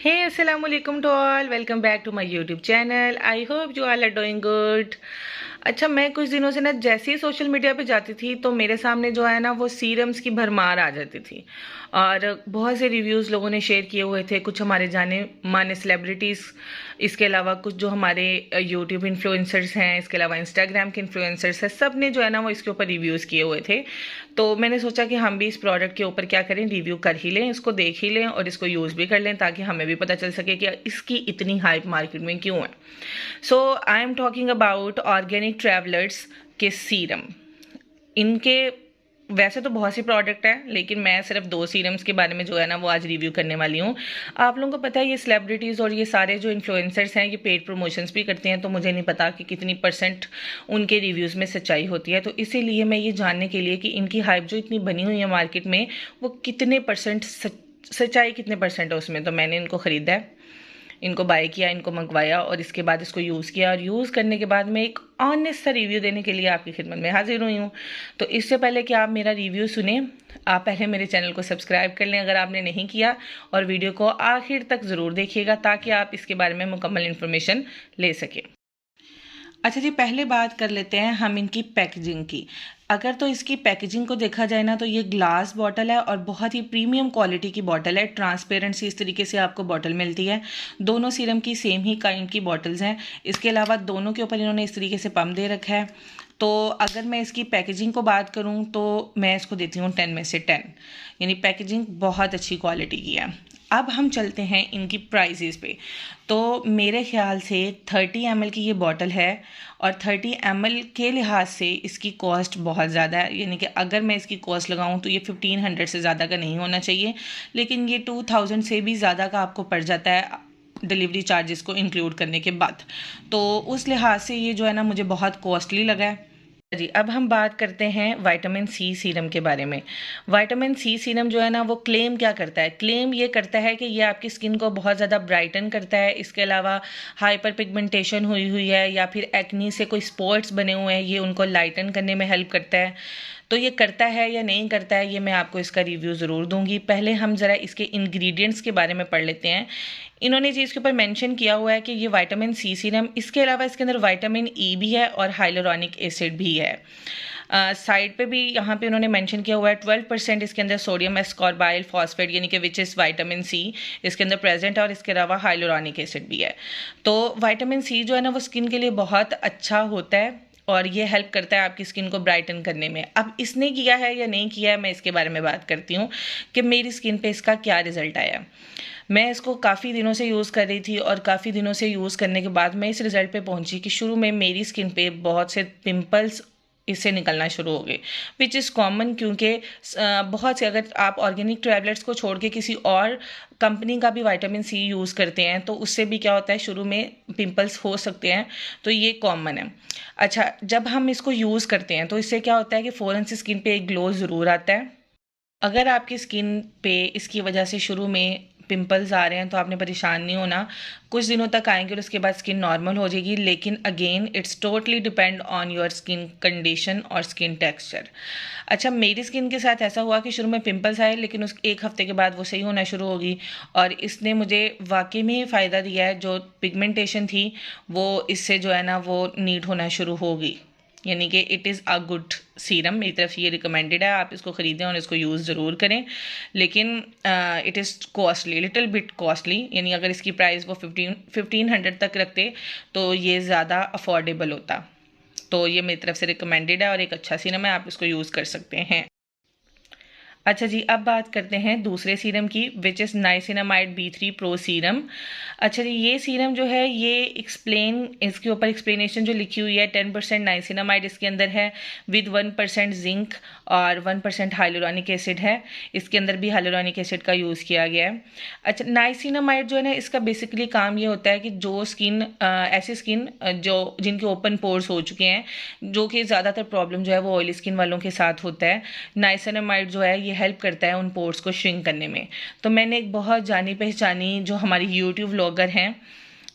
Hey, assalamu alaikum to all. Welcome back to my YouTube channel. I hope you all are doing good. अच्छा, मैं कुछ दिनों से ना जैसे ही सोशल मीडिया पे जाती थी तो मेरे सामने जो है ना वो सीरम्स की भरमार आ जाती थी और बहुत से रिव्यूज़ लोगों ने शेयर किए हुए थे। कुछ हमारे जाने माने सेलिब्रिटीज़, इसके अलावा कुछ जो हमारे यूट्यूब इन्फ्लुएंसर्स हैं, इसके अलावा इंस्टाग्राम के इन्फ्लुएंसर्स हैं, सब ने जो है ना वो इसके ऊपर रिव्यूज़ किए हुए थे। तो मैंने सोचा कि हम भी इस प्रोडक्ट के ऊपर क्या करें, रिव्यू कर ही लें, इसको देख ही लें और इसको यूज़ भी कर लें ताकि हमें भी पता चल सके कि इसकी इतनी हाइप मार्केट में क्यों है। So I am talking about organic travellers के सीरम। इनके वैसे तो बहुत सी प्रोडक्ट है, लेकिन मैं सिर्फ 2 सीरम्स के बारे में जो है ना वो आज रिव्यू करने वाली हूँ। आप लोगों को पता है ये सेलिब्रिटीज़ और ये सारे जो इन्फ्लुएंसर्स हैं ये पेड प्रमोशंस भी करते हैं, तो मुझे नहीं पता कि कितनी % उनके रिव्यूज़ में सच्चाई होती है। तो इसीलिए मैं ये जानने के लिए कि इनकी हाइप जो इतनी बनी हुई है मार्केट में वो कितने % सच्चाई कितने % है उसमें, तो मैंने इनको ख़रीदा है, इनको बाय किया, इनको मंगवाया और इसके बाद इसको यूज़ किया और यूज़ करने के बाद मैं एक ऑनेस्ट सा रिव्यू देने के लिए आपकी खिदमत में हाजिर हुई हूँ। तो इससे पहले कि आप मेरा रिव्यू सुने, आप पहले मेरे चैनल को सब्सक्राइब कर लें अगर आपने नहीं किया, और वीडियो को आखिर तक ज़रूर देखिएगा ताकि आप इसके बारे में मुकम्मल इन्फॉर्मेशन ले सकें। अच्छा जी, पहले बात कर लेते हैं हम इनकी पैकेजिंग की। अगर तो इसकी पैकेजिंग को देखा जाए ना तो ये ग्लास बॉटल है और बहुत ही प्रीमियम क्वालिटी की बॉटल है। ट्रांसपेरेंट सी इस तरीके से आपको बॉटल मिलती है। दोनों सीरम की सेम ही काइंड की बॉटल्स हैं। इसके अलावा दोनों के ऊपर इन्होंने इस तरीके से पम्प दे रखा है। तो अगर मैं इसकी पैकेजिंग को बात करूं तो मैं इसको देती हूँ 10 में से 10, यानी पैकेजिंग बहुत अच्छी क्वालिटी की है। अब हम चलते हैं इनकी प्राइसेस पे। तो मेरे ख्याल से 30 ml की ये बॉटल है और 30 ml के लिहाज से इसकी कॉस्ट बहुत ज़्यादा है, यानी कि अगर मैं इसकी कॉस्ट लगाऊं तो ये 1500 से ज़्यादा का नहीं होना चाहिए, लेकिन ये 2000 से भी ज़्यादा का आपको पड़ जाता है डिलीवरी चार्जेस को इंक्लूड करने के बाद। तो उस लिहाज से ये जो है ना मुझे बहुत कॉस्टली लगा है जी। अब हम बात करते हैं विटामिन सी सीरम के बारे में। विटामिन सी सीरम जो है ना वो क्लेम क्या करता है, क्लेम ये करता है कि ये आपकी स्किन को बहुत ज़्यादा ब्राइटन करता है। इसके अलावा हाइपर पिगमेंटेशन हुई हुई है या फिर एक्नी से कोई स्पॉट्स बने हुए हैं, ये उनको लाइटन करने में हेल्प करता है। तो ये करता है या नहीं करता है, ये मैं आपको इसका रिव्यू ज़रूर दूंगी। पहले हम ज़रा इसके इंग्रेडिएंट्स के बारे में पढ़ लेते हैं। इन्होंने जी इसके ऊपर मेंशन किया हुआ है कि ये विटामिन सी सीरम, इसके अलावा इसके अंदर विटामिन ई भी है और हाइलुरोनिक एसिड भी है। साइड पे भी यहाँ पे उन्होंने मेंशन किया हुआ है 12% इसके अंदर सोडियम एस्कॉर्बाइल फॉस्फेट यानी कि विच इज़ विटामिन सी इसके अंदर प्रेजेंट है और इसके अलावा हाइलुरोनिक एसिड भी है। तो विटामिन सी जो है ना वो स्किन के लिए बहुत अच्छा होता है और ये हेल्प करता है आपकी स्किन को ब्राइटन करने में। अब इसने किया है या नहीं किया है, मैं इसके बारे में बात करती हूँ कि मेरी स्किन पे इसका क्या रिजल्ट आया। मैं इसको काफ़ी दिनों से यूज़ कर रही थी और काफ़ी दिनों से यूज़ करने के बाद मैं इस रिज़ल्ट पे पहुंची कि शुरू में मेरी स्किन पे बहुत से पिंपल्स इससे निकलना शुरू हो गए, विच इज़ कॉमन, क्योंकि बहुत से अगर आप ऑर्गेनिक ट्रैवलर्स को छोड़ के किसी और कंपनी का भी विटामिन सी यूज़ करते हैं तो उससे भी क्या होता है, शुरू में पिंपल्स हो सकते हैं, तो ये कॉमन है। अच्छा, जब हम इसको यूज़ करते हैं तो इससे क्या होता है कि फ़ौरन से स्किन पे एक ग्लो ज़रूर आता है। अगर आपकी स्किन पे इसकी वजह से शुरू में पिंपल्स आ रहे हैं तो आपने परेशान नहीं होना, कुछ दिनों तक आएंगे और उसके बाद स्किन नॉर्मल हो जाएगी, लेकिन again it's totally depend on your skin condition और स्किन टेक्सचर। अच्छा, मेरी स्किन के साथ ऐसा हुआ कि शुरू में पिंपल्स आए लेकिन उस 1 हफ्ते के बाद वो सही होना शुरू होगी और इसने मुझे वाकई में फ़ायदा दिया है। जो पिगमेंटेशन थी वो इससे जो है ना वो नीट होना शुरू होगी, यानी कि it is a good serum. मेरी तरफ ये रिकमेंडेड है, आप इसको ख़रीदें और इसको यूज़ ज़रूर करें, लेकिन it is costly, little bit costly, यानी अगर इसकी प्राइस वो 1500 तक रखते तो ये ज़्यादा अफोर्डेबल होता। तो ये मेरी तरफ से रिकमेंडेड है और एक अच्छा सीरम है, आप इसको यूज़ कर सकते हैं। अच्छा जी, अब बात करते हैं दूसरे सीरम की, which is niacinamide B3 pro serum. अच्छा जी, ये सीरम जो है ये इसके ऊपर एक्सप्लेनेशन जो लिखी हुई है, 10% नाइसिनामाइड इसके अंदर है विद 1% जिंक और 1% हाइलुरोनिक एसिड है। इसके अंदर भी हाइलुरोनिक एसिड का यूज़ किया गया है। अच्छा, नाइसिनामाइड जो है ना इसका बेसिकली काम ये होता है कि जो स्किन ऐसी स्किन जो जिनके ओपन पोर्स हो चुके हैं, जो कि ज़्यादातर प्रॉब्लम जो है वो ऑयली स्किन वालों के साथ होता है, नाइसिनामाइड जो है ये हेल्प करता है उन पोर्स को श्रिंक करने में। तो मैंने एक बहुत जानी पहचानी जो हमारी यूट्यूब व्लॉगर हैं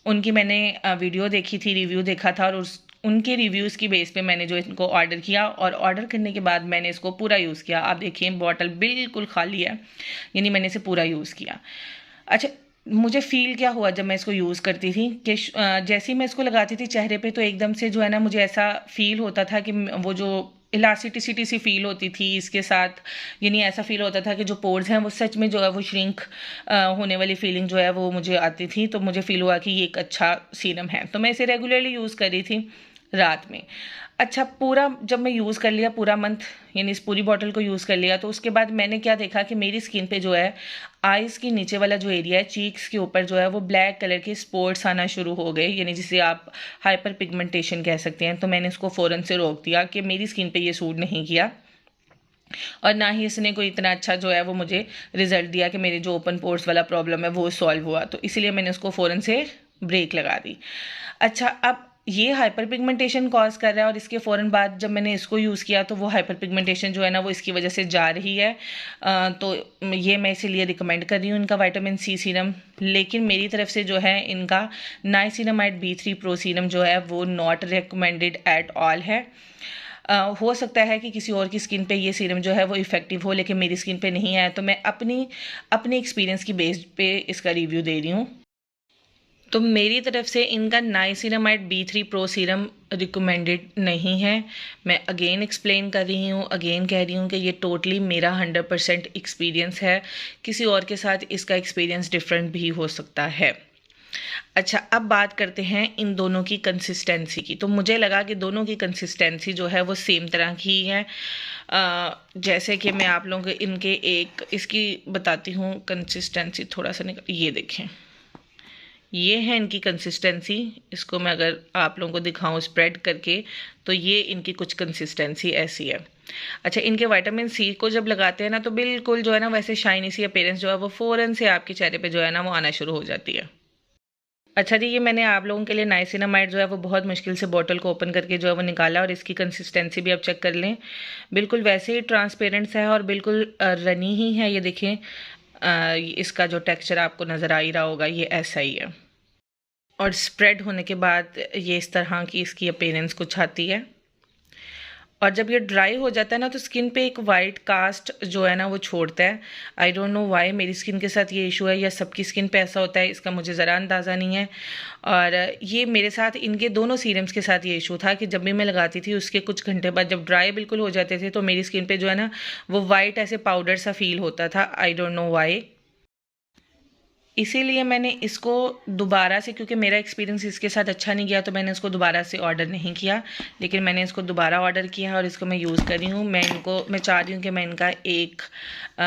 उनकी मैंने वीडियो देखी थी, रिव्यू देखा था और उनके रिव्यूज़ की बेस पे मैंने जो इनको ऑर्डर किया और ऑर्डर करने के बाद मैंने इसको पूरा यूज़ किया। आप देखिए बॉटल बिल्कुल खाली है, यानी मैंने इसे पूरा यूज़ किया। अच्छा, मुझे फ़ील क्या हुआ जब मैं इसको यूज़ करती थी कि जैसे ही मैं इसको लगाती थी चेहरे पे, तो एकदम से जो है ना मुझे ऐसा फ़ील होता था कि वो जो इलास्टिसिटी सी फ़ील होती थी इसके साथ, यानी ऐसा फ़ील होता था कि जो पोर्स हैं वो सच में जो है वो श्रिंक होने वाली फ़ीलिंग जो है वो मुझे आती थी। तो मुझे फ़ील हुआ कि ये एक अच्छा सीरम है, तो मैं इसे रेगुलरली यूज़ कर रही थी रात में। अच्छा, पूरा जब मैं यूज़ कर लिया, पूरा मंथ यानी इस पूरी बॉटल को यूज़ कर लिया, तो उसके बाद मैंने क्या देखा कि मेरी स्किन पे जो है आइज़ के नीचे वाला जो एरिया है, चीक्स के ऊपर जो है वो ब्लैक कलर के स्पॉट्स आना शुरू हो गए, यानी जिसे आप हाइपर पिगमेंटेशन कह सकते हैं। तो मैंने इसको फ़ौरन से रोक दिया कि मेरी स्किन पे ये सूट नहीं किया, और ना ही इसने कोई इतना अच्छा जो है वो मुझे रिज़ल्ट दिया कि मेरे जो ओपन पोर्स वाला प्रॉब्लम है वो सॉल्व हुआ। तो इसीलिए मैंने उसको फ़ौरन से ब्रेक लगा दी। अच्छा, अब ये हाइपर पिगमेंटेशन कॉज कर रहा है, और इसके फ़ौरन बाद जब मैंने इसको यूज़ किया तो वो हाइपर पिगमेंटेशन जो है ना वो इसकी वजह से जा रही है। तो ये मैं इसीलिए रिकमेंड कर रही हूँ इनका विटामिन सी सीरम। लेकिन मेरी तरफ से जो है इनका नाइसिनामाइड B3 प्रो सीरम जो है वो नॉट रिकमेंडेड एट ऑल है। हो सकता है कि किसी और की स्किन पे ये सीरम जो है वो इफ़ेक्टिव हो, लेकिन मेरी स्किन पे नहीं है, तो मैं अपनी एक्सपीरियंस की बेस पे इसका रिव्यू दे रही हूँ। तो मेरी तरफ से इनका niacinamide B3 pro serum recommended नहीं है। मैं अगेन एक्सप्लेन कर रही हूँ, अगेन कह रही हूँ कि ये टोटली मेरा 100% एक्सपीरियंस है। किसी और के साथ इसका एक्सपीरियंस डिफरेंट भी हो सकता है। अच्छा, अब बात करते हैं इन दोनों की कंसिस्टेंसी की। तो मुझे लगा कि दोनों की कंसिस्टेंसी जो है वो सेम तरह की है। जैसे कि मैं आप लोगों को इनके एक इसकी बताती हूँ कंसिस्टेंसी, थोड़ा सा निकल, ये देखें, ये है इनकी कंसिस्टेंसी। इसको मैं अगर आप लोगों को दिखाऊं स्प्रेड करके, तो ये इनकी कुछ कंसिस्टेंसी ऐसी है। अच्छा, इनके विटामिन सी को जब लगाते हैं ना तो बिल्कुल जो है ना वैसे शाइनी सी अपीयरेंस जो है वो फ़ौरन से आपके चेहरे पे जो है ना वो आना शुरू हो जाती है। अच्छा जी, ये मैंने आप लोगों के लिए नाइसिनामाइड जो है वो बहुत मुश्किल से बॉटल को ओपन करके जो है वो निकाला, और इसकी कंसिस्टेंसी भी आप चेक कर लें, बिल्कुल वैसे ही ट्रांसपेरेंट सा है और बिल्कुल रनी ही है। ये देखें, इसका जो टेक्सचर आपको नज़र आ ही रहा होगा, ये ऐसा ही है, और स्प्रेड होने के बाद ये इस तरह की इसकी अपीयरेंस कुछ आती है। और जब ये ड्राई हो जाता है ना तो स्किन पे एक वाइट कास्ट जो है ना वो छोड़ता है। आई डोंट नो वाई मेरी स्किन के साथ ये इशू है, या सबकी स्किन पे ऐसा होता है, इसका मुझे ज़रा अंदाज़ा नहीं है। और ये मेरे साथ इनके दोनों सीरम्स के साथ ये इशू था कि जब भी मैं लगाती थी उसके कुछ घंटे बाद जब ड्राई बिल्कुल हो जाते थे तो मेरी स्किन पे जो है ना वो वाइट ऐसे पाउडर सा फील होता था। I don't know why. इसीलिए मैंने इसको दोबारा से, क्योंकि मेरा एक्सपीरियंस इसके साथ अच्छा नहीं गया, तो मैंने इसको दोबारा से ऑर्डर नहीं किया। लेकिन मैंने इसको दोबारा ऑर्डर किया है और इसको मैं यूज़ कर रही हूँ। मैं चाह रही हूँ कि मैं इनका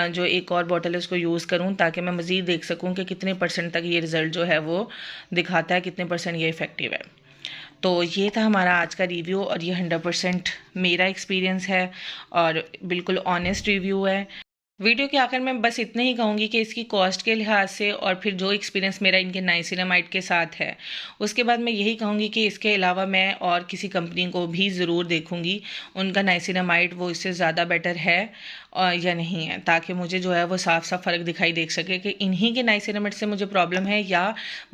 जो एक और बॉटल है उसको यूज़ करूँ, ताकि मैं मज़ीद देख सकूँ कि कितने % तक ये रिज़ल्ट जो है वो दिखाता है, कितने % ये इफ़ेक्टिव है। तो ये था हमारा आज का रिव्यू, और ये 100% मेरा एक्सपीरियंस है और बिल्कुल ऑनेस्ट रिव्यू है। वीडियो के आखिर में बस इतना ही कहूँगी कि इसकी कॉस्ट के लिहाज से और फिर जो एक्सपीरियंस मेरा इनके नाइसिनामाइड के साथ है, उसके बाद मैं यही कहूँगी कि इसके अलावा मैं और किसी कंपनी को भी ज़रूर देखूँगी उनका नाइसिनामाइड वो इससे ज़्यादा बेटर है और या नहीं है, ताकि मुझे जो है वो साफ साफ फ़र्क दिखाई देख सके कि इन्हीं के नाइसिनामाइड से मुझे प्रॉब्लम है या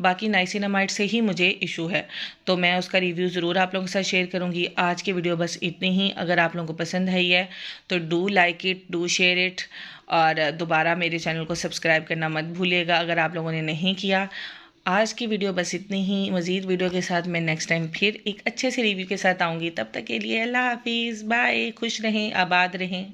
बाकी नाइसिनामाइड से ही मुझे इशू है। तो मैं उसका रिव्यू ज़रूर आप लोगों के साथ शेयर करूँगी। आज की वीडियो बस इतनी ही। अगर आप लोगों को पसंद आई है तो do like it, do share it, और दोबारा मेरे चैनल को सब्सक्राइब करना मत भूलिएगा अगर आप लोगों ने नहीं किया। आज की वीडियो बस इतनी ही। मज़ीद वीडियो के साथ मैं नेक्स्ट टाइम फिर एक अच्छे से रिव्यू के साथ आऊँगी। तब तक के लिए अल्लाह हाफिज़, बाय, खुश रहें, आबाद रहें।